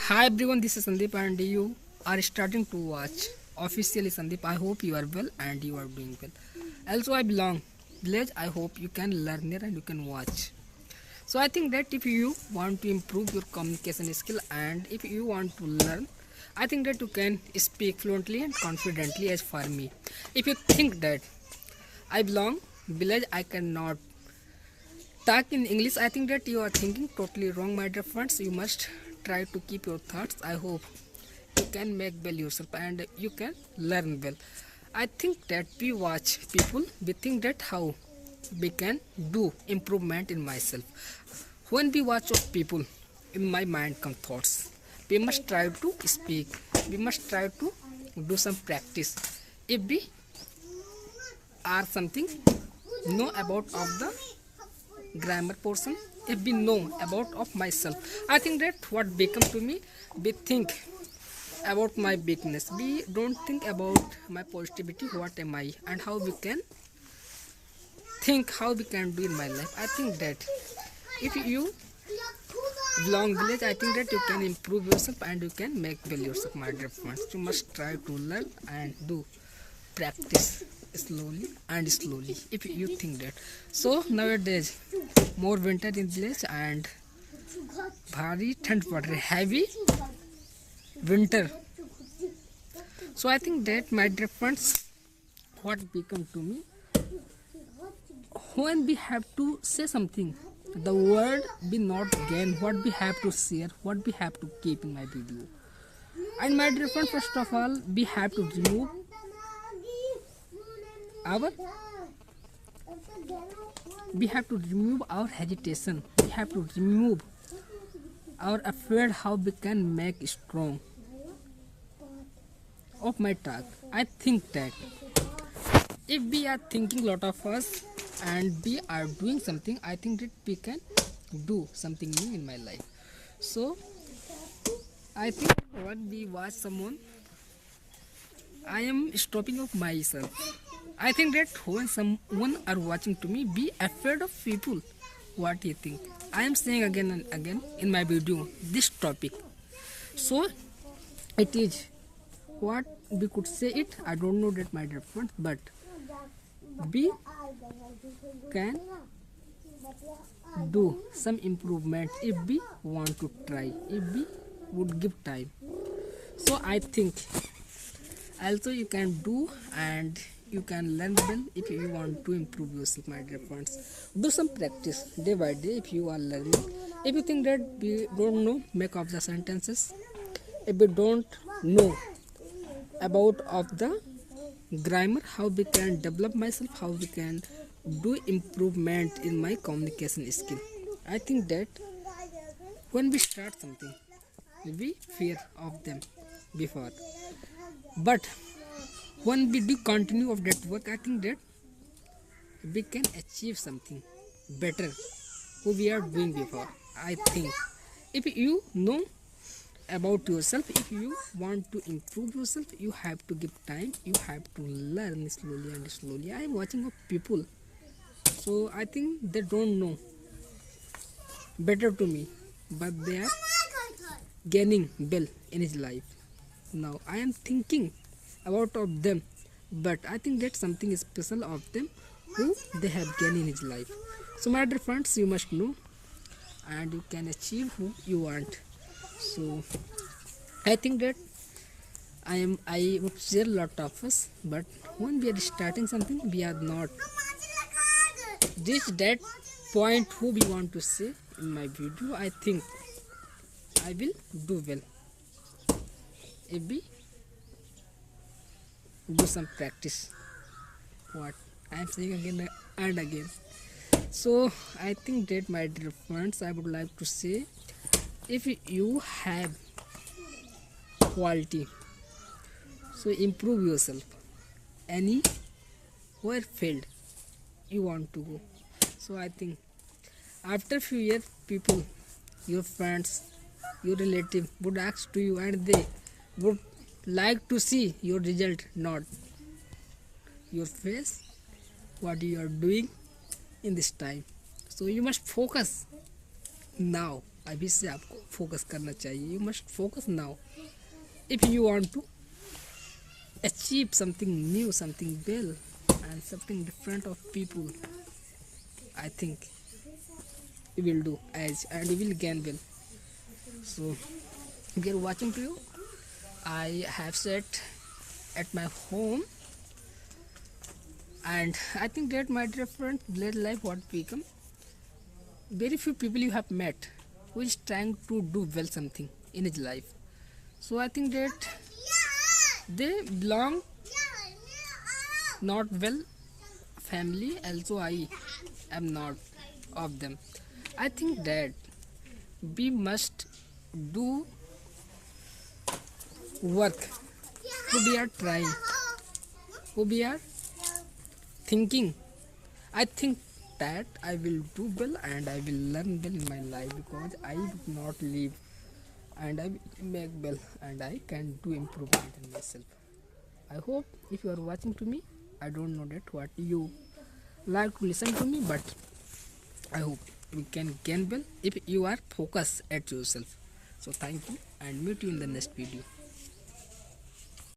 Hi everyone, this is Sandeep and you are starting to watch officially Sandeep. I hope you are well and you are doing well. Also, I belong village. I hope you can learn there and you can watch. So I think that if you want to improve your communication skill and if you want to learn, I think that you can speak fluently and confidently as for me. If you think that I belong village, I cannot talk in English, I think that you are thinking totally wrong, my dear friends. You must try to keep your thoughts. I hope you can make well yourself and you can learn well. I think that we watch people, we think that how we can do improvement in myself. When we watch of people, in my mind come thoughts. We must try to speak. We must try to do some practice. If we are something know about of the grammar portion, if we know about of myself, I think that what become to me, we think about my weakness, we don't think about my positivity, what am I and how we can think, how we can do in my life. I think that if you belong village, I think that you can improve yourself and you can make well yourself, my dear friends. You must try to learn and do practice slowly and slowly if you think that. So nowadays more winter in village and भारी ठंड पड़ रही, heavy winter. So I think that, my dear friends, what become to me, when we have to say something, the word be not gain, what we have to share, what we have to keep in my video. And my dear friend, first of all, we have to remove our hesitation. We have to remove our afraid, how we can make strong of my talk. I think that if we are thinking lot of us and we are doing something, I think that we can do something new in my life. So I think when we watch someone, I am stopping of myself. I think that when someone are watching to me, be afraid of people. What do you think? I am saying again and again in my video this topic. So it is what we could say it. I don't know that, my dear friends, but we can do some improvement if we want to try, if we would give time. So I think also you can do and you can learn well if you want to improve yourself, my dear friends. Do some practice day by day if you are learning. If you think that we don't know make of the sentences, if we don't know about of the grammar, how we can develop myself, how we can do improvement in my communication skill. I think that when we start something, we fear of them before, but when we do continue of that work, I think that we can achieve something better who we are doing before. I think if you know about yourself, if you want to improve yourself, you have to give time, you have to learn slowly and slowly. I am watching of people, so I think they don't know better to me, but they are gaining well in his life. Now I am thinking about of them, but I think that something special of them who they have gained in his life. So my dear friends, you must know and you can achieve who you want. So I think that I would share a lot of us, but when we are starting something, we are not reach that point who we want to say in my video. I think I will do well if we do some practice. What I am saying again and again. So I think that, my dear friends, I would like to say, if you have quality, so improve yourself. Anywhere field you want to go. So I think after few years, people, your friends, your relative would ask to you and they would like to see your result, not your face, what you are doing in this time. So you must focus now अभी से आपको focus करना चाहिए. You must focus now if you want to achieve something new, something well, and something different of people. I think you will do as and you will gain well. So we are watching to you. I have sat at my home, and I think that my dear friend, let life what become. Very few people you have met who is trying to do well something in his life. So I think that they belong not well family. Also I am not of them. I think that we must do work who we are trying, who we are thinking. I think that I will do well and I will learn well in my life because I would not live and I will make well and I can do improvement in myself. I hope if you are watching to me, I don't know that what you like to listen to me, but I hope you can gain well if you are focused at yourself. So thank you and meet you in the next video.